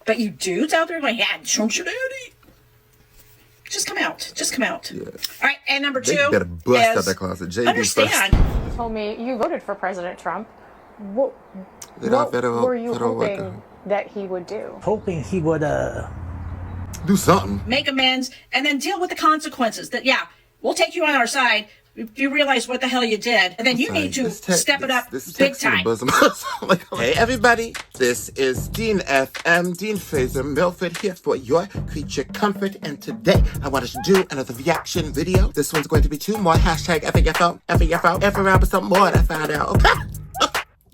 But you dudes out there like, yeah, Trump's your daddy. Just come out. Just come out. Yeah. All right, and number two, they better bust out that closet. JD understand. You told me you voted for President Trump. What were you hoping that he would do? Hoping he would do something. Make amends, and then deal with the consequences. That, yeah, we'll take you on our side. You realize what the hell you did, and then you need to step it up big time. Hey everybody, this is Dean FM, Dean Fraser Milford here for your creature comfort, and today I wanted to do another reaction video. This one's going to be 2 more hashtag FAFO, F around with some more that I found out, okay?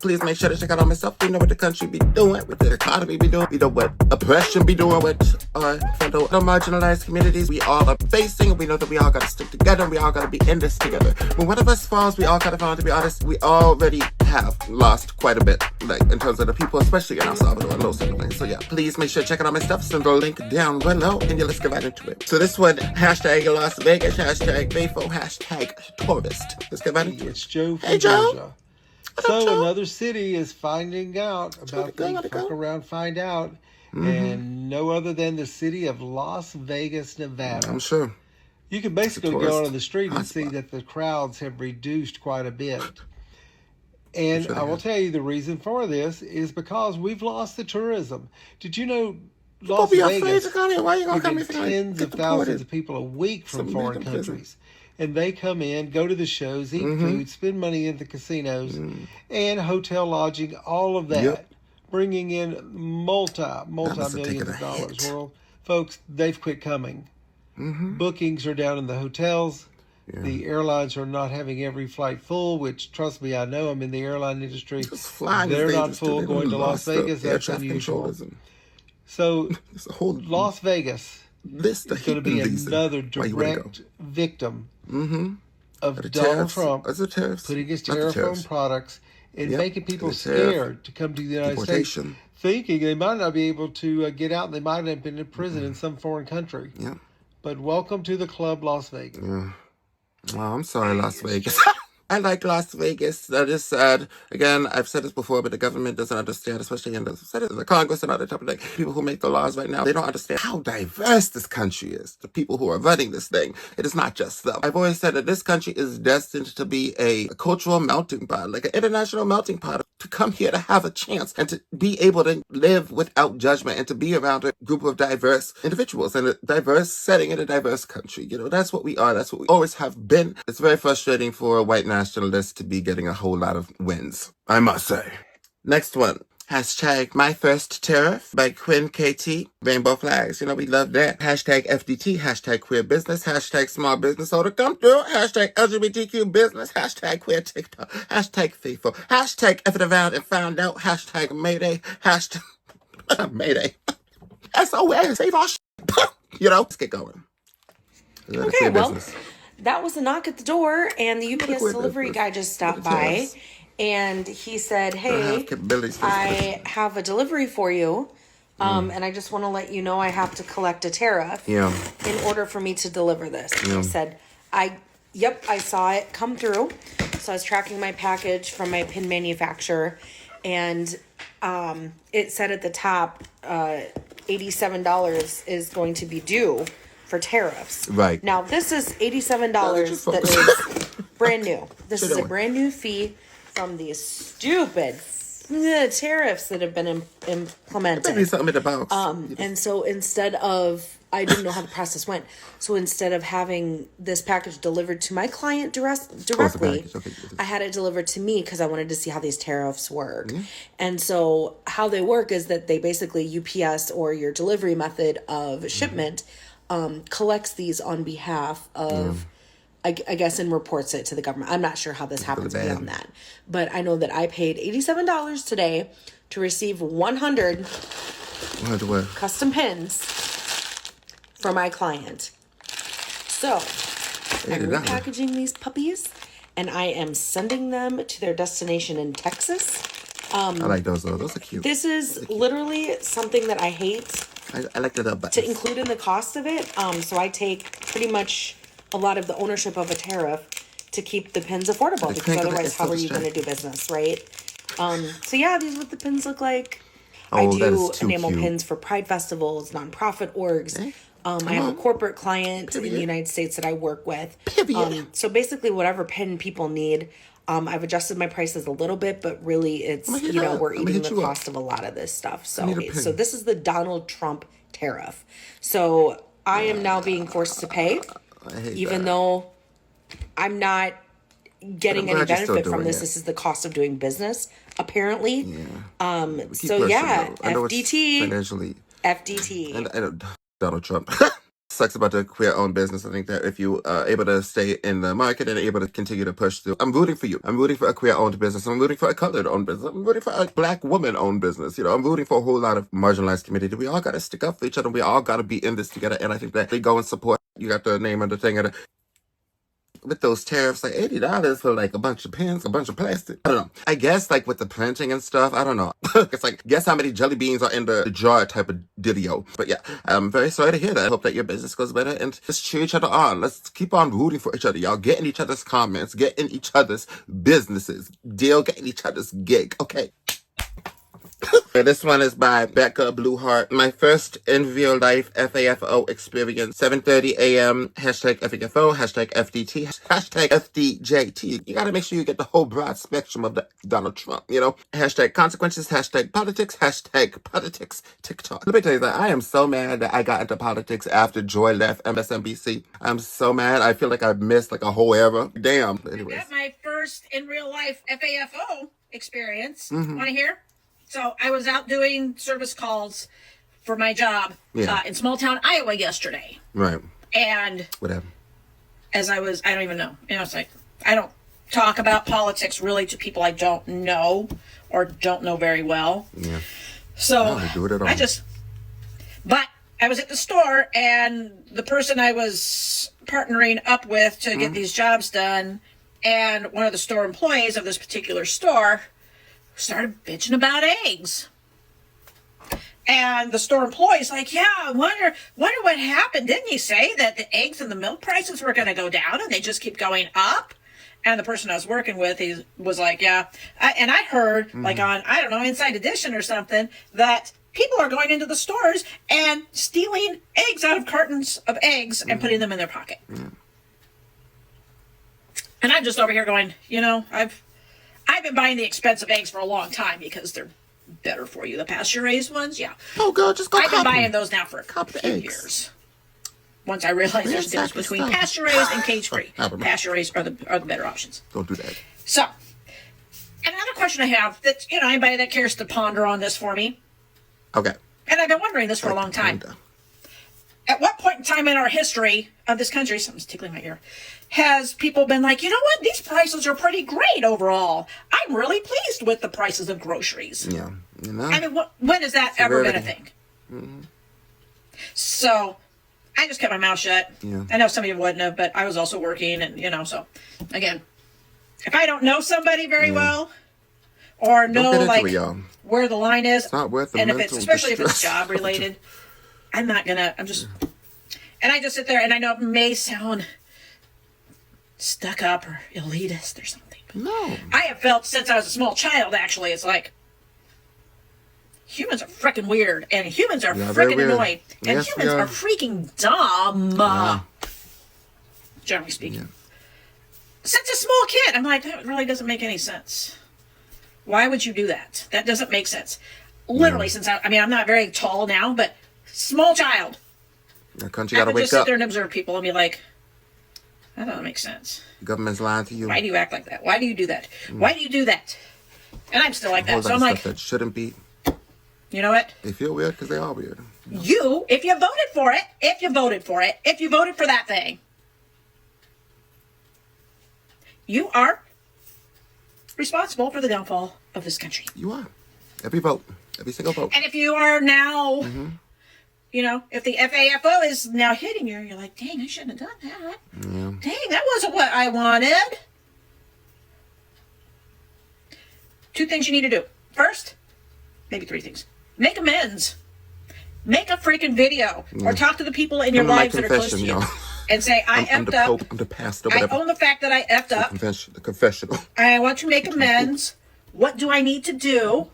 Please make sure to check out all my stuff. We know what the country be doing, what the economy be doing. We know what oppression be doing, what our fellow marginalized communities we all are facing. We know that we all got to stick together, and we all got to be in this together. When one of us falls, we all got to fall. To be honest, we already have lost quite a bit, like in terms of the people, especially in El Salvador and those sort of things. So yeah, please make sure to check out all my stuff. Send the link down below, and yeah, let's get right into it. So this one, hashtag Las Vegas, hashtag FAFO, hashtag tourist. Let's get right into it. It's Joe from Hey, Joe. Georgia. So another city is finding out about the fuck around, find out, and no other than the city of Las Vegas, Nevada. I'm sure. You can basically go on the street and see that the crowds have reduced quite a bit. And I will tell you the reason for this is because we've lost the tourism. Did you know Las Vegas gets tens of thousands of people a week from foreign countries? And they come in, go to the shows, eat food, spend money in the casinos, and hotel lodging, all of that, bringing in multi-millions of dollars. Well, folks, they've quit coming. Bookings are down in the hotels. Yeah. The airlines are not having every flight full, which, trust me, I know I'm in the airline industry. They're not full going to Las Vegas. That's unusual. So, Las Vegas is going to be another direct victim of Donald Trump putting his tariff on products and making people scared to come to the United States, thinking they might not be able to get out. They might have been in prison in some foreign country. But welcome to the club, Las Vegas. Well, I'm sorry, Las Vegas. I like Las Vegas. That is sad. Again, I've said this before, but the government doesn't understand, especially in the Congress and other type of thing. People who make the laws right now, they don't understand how diverse this country is. The people who are running this thing, it is not just them. I've always said that this country is destined to be a cultural melting pot, like an international melting pot, to come here to have a chance and to be able to live without judgment and to be around a group of diverse individuals in a diverse setting in a diverse country. You know, that's what we are. That's what we always have been. It's very frustrating for a white nationalists to be getting a whole lot of wins, I must say. Next one. Hashtag My First Tariff by Quinn KT. Rainbow flags. You know, we love that. Hashtag FDT. Hashtag queer business. Hashtag small business owner come through. Hashtag LGBTQ business. Hashtag queer TikTok. Hashtag FAFO. Hashtag F it around and found out. Hashtag Mayday. Hashtag Mayday. SOS. Save our shit. You know, let's get going. Okay, well, that was a knock at the door, and the UPS delivery guy just stopped by, and he said, hey, I have a delivery for you, and I just want to let you know I have to collect a tariff in order for me to deliver this. And he said, yep, I saw it come through. So I was tracking my package from my pin manufacturer, and it said at the top, $87 is going to be due for tariffs. Right. Now, this is $87 that is brand new. This is a brand new fee from these stupid tariffs that have been implemented. Maybe something in the box. And so instead of, I didn't know how the process went. So instead of having this package delivered to my client directly, I had it delivered to me because I wanted to see how these tariffs work. And so how they work is that they basically, UPS or your delivery method of shipment, collects these on behalf of, I guess, and reports it to the government. I'm not sure how this happens beyond that. But I know that I paid $87 today to receive 100 custom pins for my client. So I'm repackaging these puppies, and I am sending them to their destination in Texas. I like those though. Those are cute. This is literally something that I hate. I like the buttons. To include in the cost of it. So I take pretty much a lot of the ownership of a tariff to keep the pins affordable, because otherwise how are you going to do business, right? So yeah, these are what the pins look like. I do enamel pins for pride festivals, nonprofit orgs. I have a corporate client in the United States that I work with. So basically whatever pin people need, I've adjusted my prices a little bit, but really it's, we're eating the cost of a lot of this stuff. So this is the Donald Trump tariff. So I am now being forced to pay, even though I'm not getting any benefit from this. This is the cost of doing business, apparently. FDT. And Donald Trump. Sucks about the queer-owned business. I think that if you are able to stay in the market and able to continue to push through, I'm rooting for you. I'm rooting for a queer-owned business. I'm rooting for a colored-owned business. I'm rooting for a black woman-owned business. I'm rooting for a whole lot of marginalized community. We all got to stick up for each other. We all got to be in this together. And I think that they go and support. You got the name of the thing. With those tariffs, like $80 for like a bunch of pins, a bunch of plastic. I don't know. I guess like with the printing and stuff, I don't know. It's like, guess how many jelly beans are in the jar type of video. But yeah, I'm very sorry to hear that. I hope that your business goes better and just cheer each other on. Let's keep on rooting for each other, y'all. Get in each other's comments, get in each other's businesses, get in each other's gig. Okay. This one is by Becca Blueheart. My first in real life FAFO experience. 7:30 a.m. Hashtag FAFO. Hashtag FDT. Hashtag FDJT. You gotta make sure you get the whole broad spectrum of the Donald Trump, Hashtag consequences. Hashtag politics. Hashtag politics TikTok. Let me tell you that I am so mad that I got into politics after Joy left MSNBC. I'm so mad. I feel like I missed like a whole era. Damn. Anyways. I got my first in real life FAFO experience. Want to hear? So I was out doing service calls for my job in small town Iowa yesterday. Right. And what happened? As I don't even know. It's like, I don't talk about politics really to people I don't know or don't know very well. Yeah. So do it at all. But I was at the store and the person I was partnering up with to get these jobs done, and one of the store employees of this particular store started bitching about eggs. And the store employee's like, yeah, I wonder what happened. Didn't you say that the eggs and the milk prices were going to go down and they just keep going up? And the person I was working with, he was like, yeah. And I heard, like on, I don't know, Inside Edition or something, that people are going into the stores and stealing eggs out of cartons of eggs and putting them in their pocket. And I'm just over here going, I've been buying the expensive eggs for a long time because they're better for you. The pasture-raised ones, yeah. Oh, girl, just go. I've been buying those now for a few years. Once I realized there's a difference between pasture-raised and cage-free. Pasture-raised are the better options. Don't do that. So, another question I have that, anybody that cares to ponder on this for me. Okay. And I've been wondering this for a long time. At what point in time in our history of this country, something's tickling my ear, has people been like, you know what, these prices are pretty great overall. I'm really pleased with the prices of groceries. Yeah. I mean, when has that ever been a thing? So I just kept my mouth shut. Yeah. I know some of you wouldn't have, but I was also working and, so again, if I don't know somebody very well or know where the line is, it's not worth the and especially if it's job related, and I just sit there and I know it may sound stuck up or elitist or something. No. I have felt since I was a small child, actually, it's like humans are freaking weird and humans are freaking annoying and humans are freaking dumb. Generally speaking. Yeah. Since a small kid, I'm like, that really doesn't make any sense. Why would you do that? That doesn't make sense. Literally, since I'm not very tall now, but small child. That country gotta wake up. I would just sit there and observe people and be like, that doesn't make sense. The government's lying to you. Why do you act like that? Why do you do that? Why do you do that? And I'm still like that. So I'm like, that shouldn't be. You know what? They feel weird because they are weird. If you voted for it, if you voted for that thing, you are responsible for the downfall of this country. You are. Every vote. Every single vote. And if you are now, if the FAFO is now hitting you, you're like, dang, I shouldn't have done that. Yeah. Dang, that wasn't what I wanted. 2 things you need to do. First, maybe 3 things. Make amends. Make a freaking video. Or talk to the people in your lives that are close to you. And say, I effed up. Pope, I'm the pastor, whatever. I own the fact that I effed up. The confessional. I want to make amends. What do I need to do?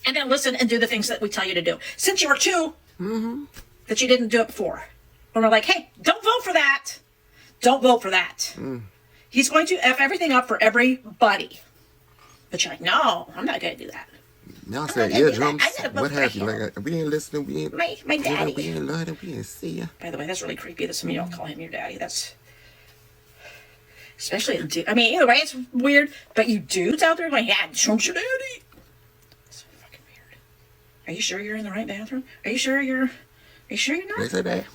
and then listen and do the things that we tell you to do. Since you were 2, that you didn't do it before. When we're like, hey, don't vote for that. Don't vote for that. He's going to F everything up for everybody. But you're like, no, I'm not going to do that. Y'all say eardrums. What have you? Like, we ain't listening. We ain't. My daddy. We ain't learning. We ain't see ya. By the way, that's really creepy that some of you don't call him your daddy. That's especially a dude. I mean, either way, it's weird. But you dudes out there going, yeah, Trump's your daddy. That's so fucking weird. Are you sure you're in the right bathroom? Are you sure you're not? They say that.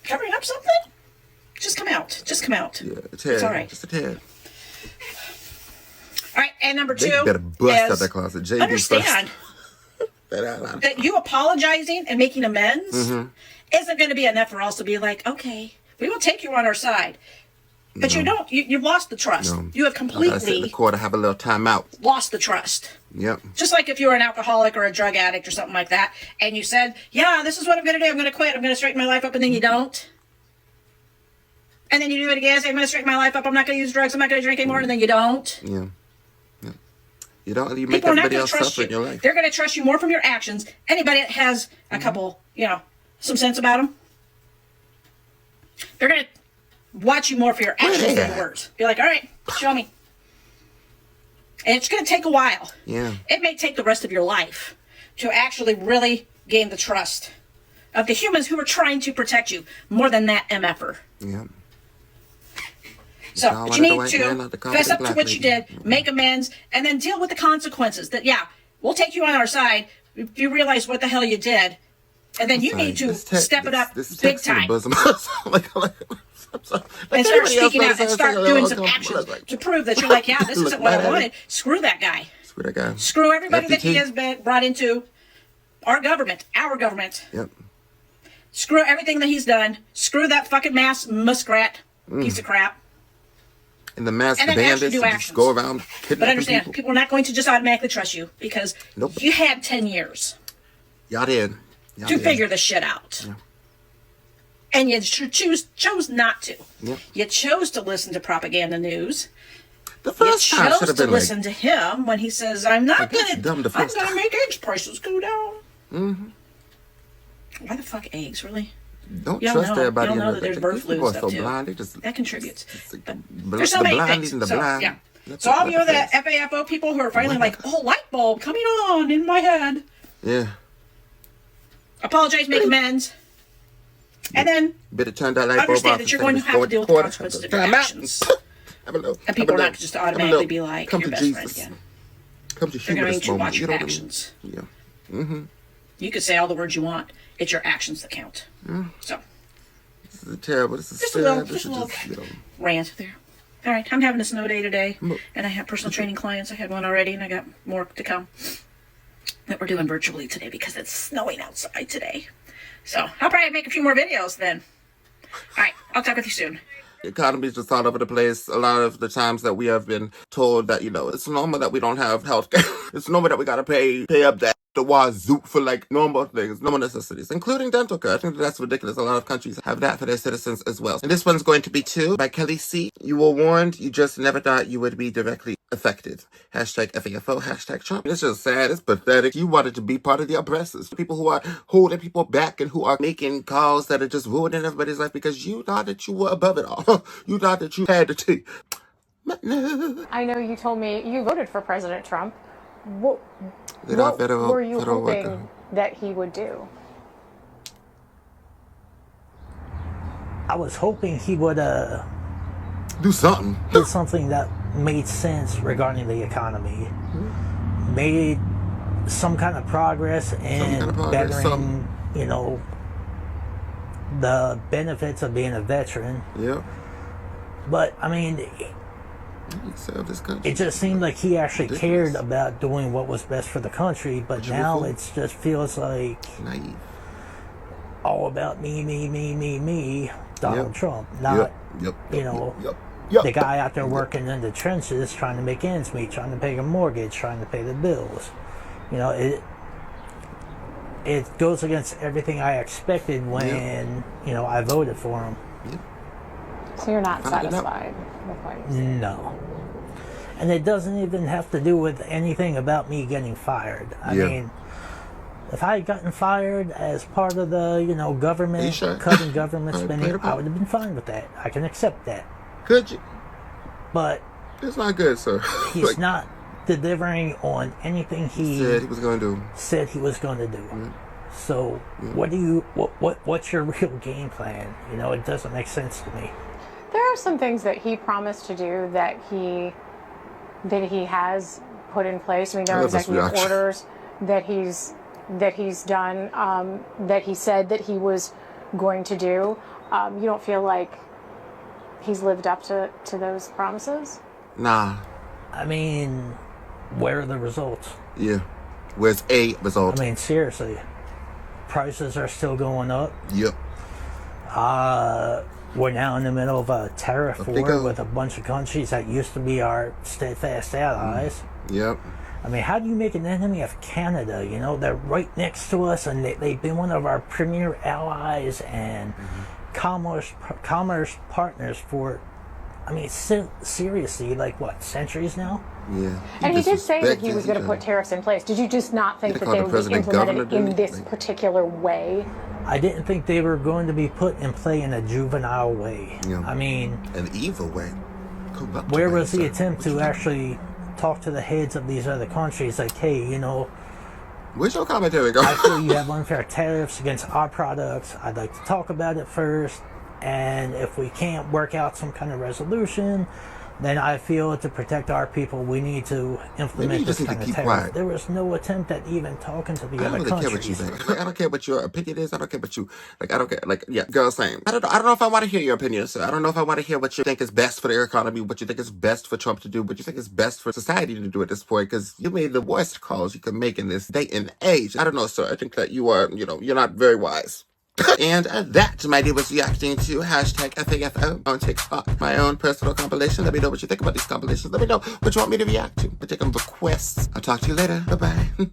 Covering up something? Just come out. Just come out. Yeah, a tad. It's all right. Just a tad. All right, and number 2 They better bust out that closet. JD understand first. that you apologizing and making amends isn't going to be enough for us to be like, okay, we will take you on our side. But you don't. You've lost the trust. No. You have completely sit in the court and have a little time out. Lost the trust. Yep. Just like if you were an alcoholic or a drug addict or something like that, and you said, yeah, this is what I'm going to do. I'm going to quit. I'm going to straighten my life up, and then you don't. And then you do it again. Say, I'm going to straighten my life up. I'm not going to use drugs. I'm not going to drink anymore, and then you don't. Yeah. You don't. You make everybody else suffer in your life. They're going to trust you more from your actions. Anybody that has a couple, some sense about them, they're going to watch you more for your actions than words. Be like, all right, show me. And it's going to take a while. Yeah. It may take the rest of your life to actually really gain the trust of the humans who are trying to protect you more than that MFer. Yeah. So, but you need to fess up to what you did, make amends, and then deal with the consequences. That, yeah, we'll take you on our side if you realize what the hell you did. And then you need to step it up big time. And start speaking out and start doing some actions to prove that you're like, yeah, this isn't what I wanted. Screw that guy. Screw that guy. Screw everybody that he has been brought into our government. Yep. Screw everything that he's done. Screw that fucking mass muskrat piece of crap. And the mass bandits just go around kidnapping But understand, people are not going to just automatically trust you because you had 10 years Y'all did. to figure this shit out. Yeah. And you chose not to. Yep. You chose to listen to propaganda news. The first time you should chose have to been listen to him when he says, I'm not going to make eggs prices go down. Why the fuck eggs, really? Don't trust everybody. You don't know that there's bird flu and stuff, too. Blind. That contributes. There's so many things. Yeah. So all of you, the FAFO people who are finally like, oh, light bulb coming on in my head. Yeah. Apologize, make amends. And then understand that you're going to have to deal with the consequences of your actions. And people are not just automatically be like your best friend again. They're going to need to watch your actions. Yeah. You could say all the words you want. It's your actions that count. So. This is terrible. This is just a little rant there. All right, I'm having a snow day today, and I have personal training clients. I had one already, and I got more to come that we're doing virtually today because it's snowing outside today. So I'll probably make a few more videos then. All right, I'll talk with you soon. The economy is just all over the place. A lot of the times that we have been told that, it's normal that we don't have health care. It's normal that we got to pay up the wazoo for like normal things, normal necessities, including dental care. I think that's ridiculous. A lot of countries have that for their citizens as well. And this one's going to be too by Kelly C. You were warned. You just never thought you would be directly affected. Hashtag FAFO, hashtag Trump. It's just sad. It's pathetic. You wanted to be part of the oppressors. People who are holding people back and who are making calls that are just ruining everybody's life because you thought that you were above it all. You thought that you had the tea. But no. I know you told me you voted for President Trump. What were you hoping that he would do? I was hoping he would do something. Do something that made sense regarding the economy. Made some kind of progress in bettering, the benefits of being a veteran. Yeah. But I mean, it just seemed like he actually cared about doing what was best for the country, but now it just feels like naive. All about me, Donald Trump, not the guy out there working in the trenches trying to make ends meet, trying to pay a mortgage, trying to pay the bills. It goes against everything I expected when I voted for him. So you're not satisfied with what you said? No. And it doesn't even have to do with anything about me getting fired. I mean, if I had gotten fired as part of the, government, cutting government spending, I would have been fine with that. I can accept that. Could you? But it's not good, sir. He's not delivering on anything he said he was going to do. So what's your real game plan? It doesn't make sense to me. There are some things that he promised to do that he has put in place. I mean, there are executive orders that he's done, that he said that he was going to do. You don't feel like he's lived up to those promises? Nah. I mean, where are the results? Yeah. Where's a result? I mean, seriously. Prices are still going up. Yep. We're now in the middle of a tariff war with a bunch of countries that used to be our steadfast allies. Yep. I mean, how do you make an enemy of Canada? They're right next to us, and they've been one of our premier allies and commerce partners for, I mean, seriously, like what, centuries now? Yeah. And he did say that he was going to put tariffs in place. Did you just not think that they would be implemented in this particular way? I didn't think they were going to be put in play in a juvenile way. Yeah. I mean, an evil way. Where was the attempt to actually talk to the heads of these other countries? Like, hey, where's your commentary go? I feel you have unfair tariffs against our products. I'd like to talk about it first. And if we can't work out some kind of resolution, then I feel to protect our people, we need to implement this kind of tariff. Quiet. There was no attempt at even talking to the other countries. I don't really care what you think. I don't care what your opinion is. I don't care what you, I don't care. Girl, same. I don't know if I want to hear your opinion, sir. I don't know if I want to hear what you think is best for the economy, what you think is best for Trump to do, what you think is best for society to do at this point, because you made the worst calls you could make in this day and age. I don't know, sir. I think that you are, you're not very wise. And that, my dear, was reacting to hashtag FAFO on TikTok. My own personal compilation. Let me know what you think about these compilations. Let me know what you want me to react to. Particular requests. I'll talk to you later. Bye-bye.